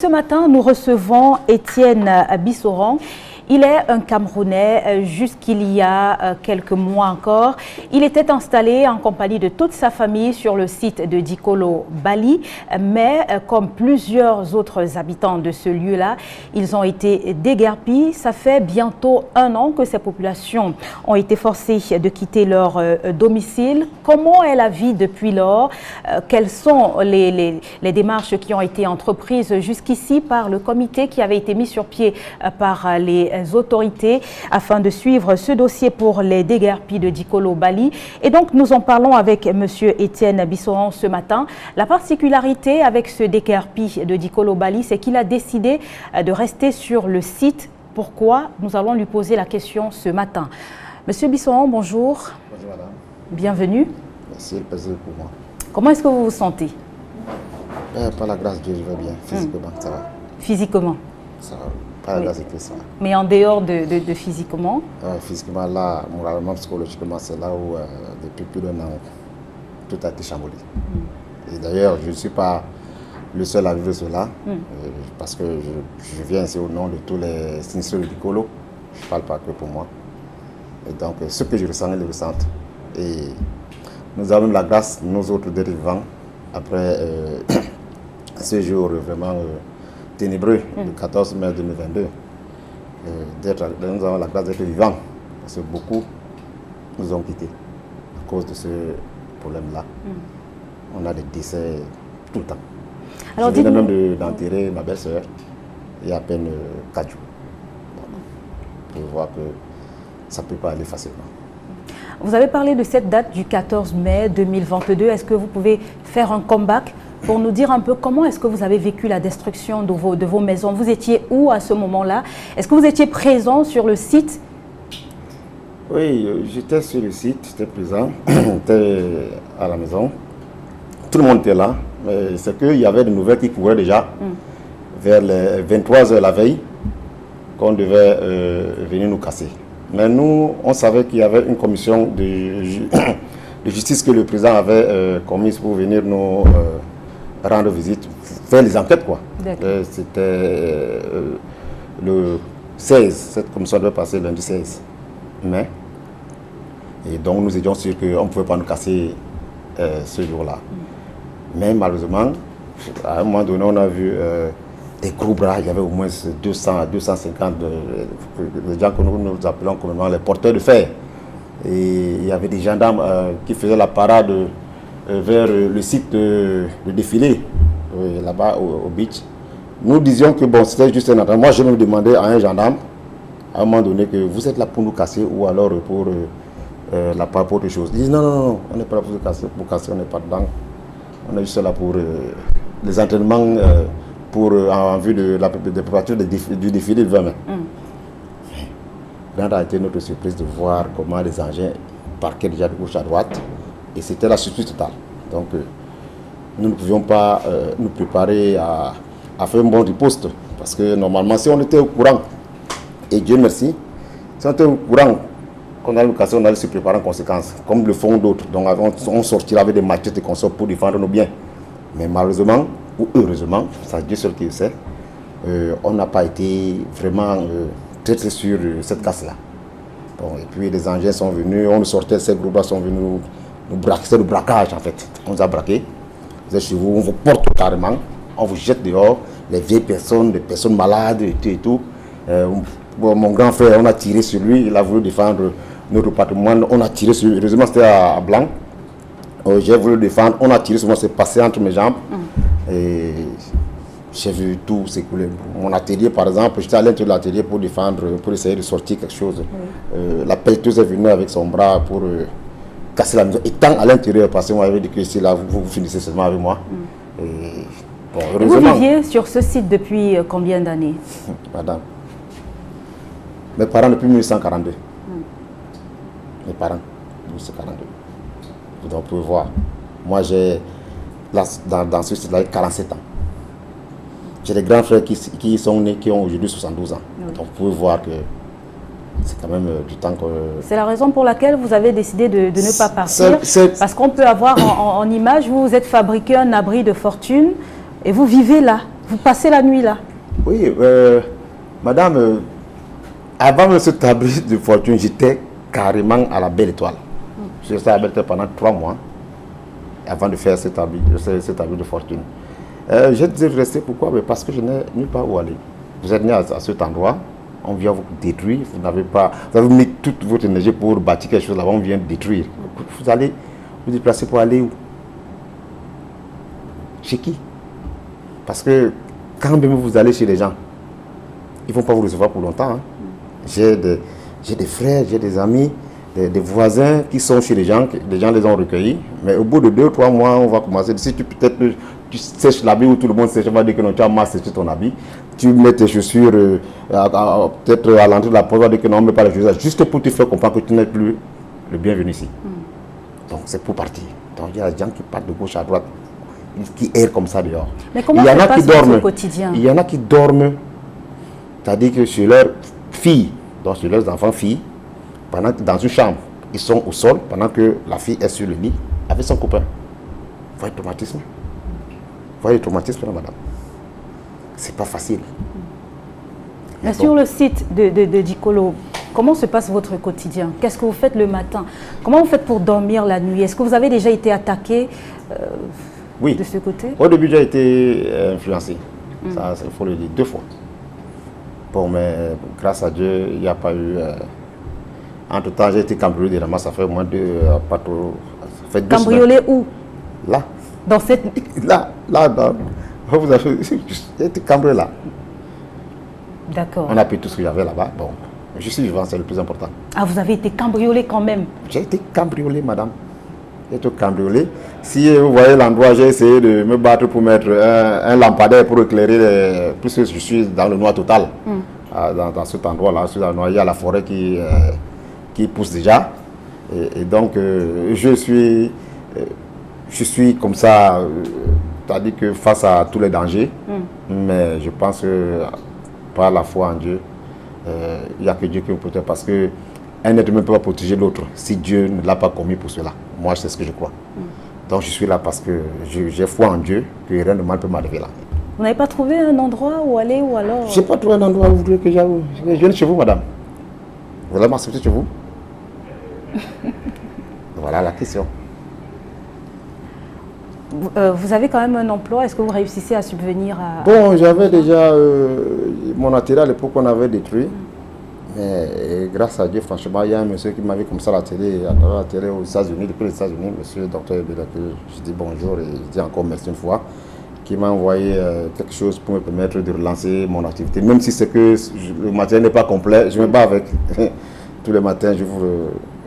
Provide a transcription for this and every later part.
Ce matin, nous recevons Étienne Bissoran. Il est un Camerounais. Jusqu'il y a quelques mois encore, il était installé en compagnie de toute sa famille sur le site de Dikolo, Bali. Mais comme plusieurs autres habitants de ce lieu-là, ils ont été déguerpis. Ça fait bientôt 1 an que ces populations ont été forcées de quitter leur domicile. Comment est la vie depuis lors? Quelles sont les démarches qui ont été entreprises jusqu'ici par le comité qui avait été mis sur pied par les autorités afin de suivre ce dossier pour les déguerpis de Dikolo, Bali? Et donc nous en parlons avec M. Étienne Bissoran ce matin. La particularité avec ce déguerpi de Dikolo, Bali, c'est qu'il a décidé de rester sur le site. Pourquoi? Nous allons lui poser la question ce matin. Monsieur Bissoran, bonjour. Bonjour madame. Bienvenue. Merci, le plaisir pour moi. Comment est-ce que vous vous sentez? Par la grâce de Dieu, je vais bien. Physiquement, ça va. Physiquement? Ça va. Par la grâce de Dieu, ça va. Mais en dehors de physiquement? Physiquement, là, moralement, psychologiquement, c'est là où, depuis plus d'1 an, tout a été chamboulé. Et d'ailleurs, je ne suis pas le seul à vivre cela, parce que je viens ici au nom de tous les sinistrés de Dikolo. Je ne parle pas que pour moi. Et donc, ce que je ressens, ils le ressentent. Et nous avons la grâce, nous autres, d'être vivants, après ce jour vraiment ténébreux, le 14 mai 2022. Nous avons la grâce d'être vivants, parce que beaucoup nous ont quittés à cause de ce problème-là. On a des décès tout le temps. Alors, je viens même d'enterrer ma belle-sœur il y a à peine 4 jours. Donc, pour voir que ça ne peut pas aller facilement. Vous avez parlé de cette date du 14 mai 2022. Est-ce que vous pouvez faire un comeback pour nous dire un peu comment est-ce que vous avez vécu la destruction de vos maisons? Vous étiez où à ce moment-là? Est-ce que vous étiez présent sur le site? Oui, j'étais sur le site, j'étais présent, j'étais à la maison. Tout le monde était là, mais c'est qu'il y avait des nouvelles qui couraient déjà vers les 23 h la veille qu'on devait venir nous casser. Mais nous, on savait qu'il y avait une commission de justice que le président avait commise pour venir nous rendre visite, faire les enquêtes, quoi. C'était le 16, cette commission devait passer lundi 16 mai. Et donc nous étions sûrs qu'on ne pouvait pas nous casser ce jour-là. Mais malheureusement, à un moment donné, on a vu des gros bras. Il y avait au moins 200 à 250 de gens que nous appelons communément les porteurs de fer. Et il y avait des gendarmes qui faisaient la parade vers le site de défilé, là-bas au beach. Nous disions que bon, c'était juste un entraînement. Moi, je me demandais à un gendarme, à un moment donné, que vous êtes là pour nous casser ou alors pour la part pour autre chose. Ils disent non, non, non, on n'est pas là pour casser, on n'est pas dedans. On est juste là pour les entraînements en vue de la préparation du défilé de 20 mai. Grande a été notre surprise de voir comment les engins parquaient déjà de gauche à droite. Et c'était la surprise totale. Donc, nous ne pouvions pas nous préparer à faire un bon riposte. Parce que normalement, si on était au courant, et Dieu merci, si on était au courant qu'on allait nous casser, on allait se préparer en conséquence, comme le font d'autres. Donc, on sortira avec des machettes et consorts pour défendre nos biens. Mais malheureusement, ou heureusement, c'est Dieu seul qui le sait, on n'a pas été vraiment très sûr de cette casse-là. Bon, et puis les engins sont venus, on nous sortait, ces groupes-là sont venus nous braquer, c'est le braquage en fait. On nous a braqués, vous êtes chez vous, on vous porte carrément, on vous jette dehors, les vieilles personnes, les personnes malades et tout. Bon, mon grand frère, on a tiré sur lui, il a voulu défendre notre patrimoine, on a tiré sur lui, heureusement c'était à Blanc. J'ai voulu le défendre, on a tiré sur moi, c'est passé entre mes jambes. Et j'ai vu tout s'écouler. Mon atelier, par exemple, j'étais à l'intérieur de l'atelier pour défendre, pour essayer de sortir quelque chose. La pelleteuse est venue avec son bras pour casser la maison. Étant à l'intérieur, parce qu'on m'avait dit que si là, vous finissez seulement avec moi. Et, bon, heureusement, vous viviez sur ce site depuis combien d'années? Madame, mes parents depuis 1942. Mes parents, 1942. Donc, vous pouvez voir, moi j'ai, dans ce site-là, 47 ans. J'ai des grands frères qui sont nés, qui ont aujourd'hui 72 ans. Donc, vous pouvez voir que c'est quand même du temps que... C'est la raison pour laquelle vous avez décidé de ne pas partir. Parce qu'on peut avoir en image, vous êtes fabriqué un abri de fortune et vous vivez là. Vous passez la nuit là? Oui, madame, avant de cet abri de fortune, j'étais carrément à la Belle Étoile. Je restais à la Belle Étoile pendant 3 mois avant de faire cet abri de fortune. J'ai dit rester, pourquoi? Mais parce que je n'ai nulle part où aller. Vous êtes né à cet endroit, on vient vous détruire, vous avez mis toute votre énergie pour bâtir quelque chose là-bas, on vient détruire. Vous allez vous déplacer pour aller où? Chez qui? Parce que quand même vous allez chez les gens, ils ne vont pas vous recevoir pour longtemps. Hein. J'ai des frères, j'ai des amis, des voisins qui sont chez les gens les ont recueillis. Mais au bout de 2 ou 3 mois, on va commencer. Si peut-être tu sèches l'habit où tout le monde sèche, on va dire que non, tu as mal séché ton habit. Tu mets tes chaussures peut-être à l'entrée de la porte, on va dire que non, on ne met pas les chaussures, juste pour te faire comprendre que tu n'es plus le bienvenu ici. Donc c'est pour partir. Donc il y a des gens qui partent de gauche à droite, qui errent comme ça dehors. Mais comment ça se passe votre quotidien? Il y en a qui dorment, c'est-à-dire que sur leurs filles, donc sur leurs enfants filles, dans une chambre, ils sont au sol pendant que la fille est sur le lit avec son copain. Vous voyez le traumatisme? Vous voyez le traumatisme, madame? C'est pas facile. Mais sur le site de Dikolo, comment se passe votre quotidien? Qu'est-ce que vous faites le matin? Comment vous faites pour dormir la nuit? Est-ce que vous avez déjà été attaqué oui. De ce côté? Au début, j'ai été influencé. Ça, il faut le dire 2 fois. Bon, mais grâce à Dieu, il n'y a pas eu... Entre-temps, j'ai été cambriolé de Rama, ça fait moins de... pas trop... Ça fait 2 semaines. Cambriolé où? Là. Dans cette... Là, vous avez... J'ai été cambriolé là. D'accord. On a pris tout ce que j'avais là-bas. Bon, je suis vivant, c'est le plus important. Ah, vous avez été cambriolé quand même? J'ai été cambriolé, madame. J'ai été cambriolé. Si vous voyez l'endroit, j'ai essayé de me battre pour mettre un lampadaire pour éclairer, puisque je suis dans le noir total. Dans cet endroit-là, il y a la forêt qui pousse déjà. Et donc, je suis comme ça, c'est-à-dire que face à tous les dangers. Mais je pense que par la foi en Dieu, il n'y a que Dieu qui vous protège, parce qu'un être humain ne peut pas protéger l'autre si Dieu ne l'a pas commis pour cela. Moi, c'est ce que je crois. Donc, je suis là parce que j'ai foi en Dieu, que rien de mal ne peut m'arriver là. Vous n'avez pas trouvé un endroit où aller ou alors... Je n'ai pas trouvé un endroit où vous voulez que j'aille. Je viens chez vous, madame. Vous allez m'accepter chez vous? Voilà la question. Vous avez quand même un emploi, est-ce que vous réussissez à subvenir à... Bon, j'avais déjà mon atelier à l'époque qu'on avait détruit. Mais grâce à Dieu, franchement, il y a un monsieur qui m'avait comme ça à travers la télé aux États-Unis, depuis les États-Unis, monsieur le docteur Bélaté. Je dis bonjour et je dis encore merci une fois, qui m'a envoyé quelque chose pour me permettre de relancer mon activité. Même si c'est que le matériel n'est pas complet, je me bats avec. Tous les matins,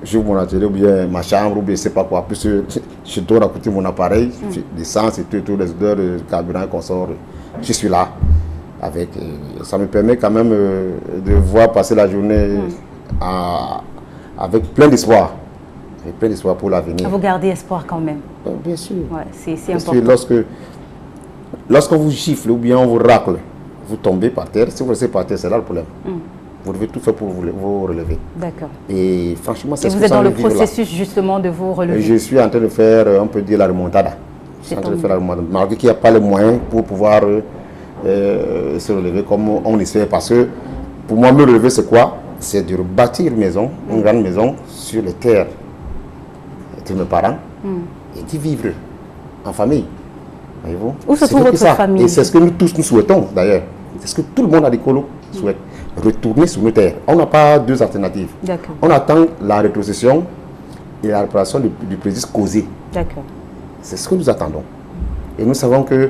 j'ouvre mon atelier ou bien ma chambre ou bien je ne sais pas quoi. Plus je dois écouter mon appareil, l'essence et toutes les odeurs de carburant qu'on sort. Je suis là. Avec, ça me permet quand même de voir passer la journée avec plein d'espoir. Avec plein d'espoir pour l'avenir. Vous gardez espoir quand même. Bien sûr. Ouais, c'est Parce important. que lorsqu'on vous gifle ou bien on vous racle, vous tombez par terre. Si vous restez par terre, c'est là le problème. Vous devez tout faire pour vous relever. D'accord. Et franchement, c'est ce que vous êtes dans le processus justement de vous relever. Je suis en train de faire, on peut dire, la remontada. Je suis en train de faire la remontada. Malgré qu'il n'y a pas les moyens pour pouvoir se relever comme on essaie. Parce que pour moi, me relever, c'est quoi? C'est de rebâtir une maison, une grande maison sur les terres de mes parents et d'y vivre en famille. Voyez-vous? Où se trouve votre famille? Et c'est ce que nous tous nous souhaitons d'ailleurs. C'est ce que tout le monde à Dikolo souhaite. Retourner sur nos terres. On n'a pas 2 alternatives. On attend la rétrocession et la réparation du préjudice causé. C'est ce que nous attendons. Et nous savons que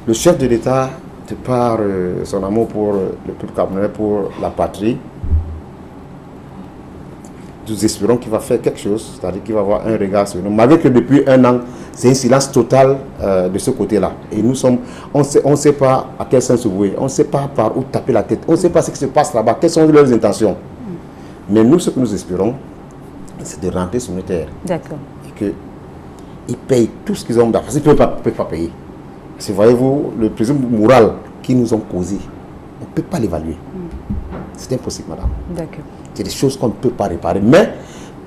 le chef de l'État, de par son amour pour le peuple camerounais, pour la patrie, nous espérons qu'il va faire quelque chose, c'est-à-dire qu'il va avoir un regard sur nous. Malgré que depuis 1 an, c'est un silence total de ce côté-là. Et nous sommes, on ne sait pas à quel sens se vouer, on ne sait pas par où taper la tête, on ne sait pas ce qui se passe là-bas, quelles sont leurs intentions. Mais nous, ce que nous espérons, c'est de rentrer sur nos terres. D'accord. Et qu'ils payent tout ce qu'ils ont, parce qu'ils ne peuvent pas payer. Parce que voyez-vous, le préjudice moral qu'ils nous ont causé, on ne peut pas l'évaluer. C'est impossible, madame. D'accord. C'est des choses qu'on ne peut pas réparer. Mais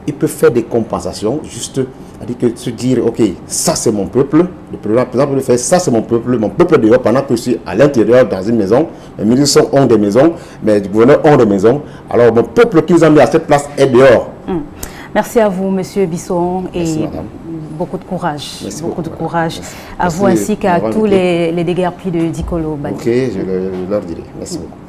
il peut faire des compensations, juste, c'est-à-dire que se dire, ok, ça c'est mon peuple, le président, par exemple, faire ça c'est mon peuple dehors, pendant que je suis à l'intérieur dans une maison, les ministres ont des maisons, mais les gouverneurs ont des maisons, alors mon peuple qui nous a mis à cette place est dehors. Merci à vous, Monsieur Bissoron, et merci, madame. Beaucoup de courage. Merci beaucoup de courage. Merci. À vous ainsi qu'à tous les déguerpis de Dikolo Badi. Ok, je leur dirai. Merci beaucoup.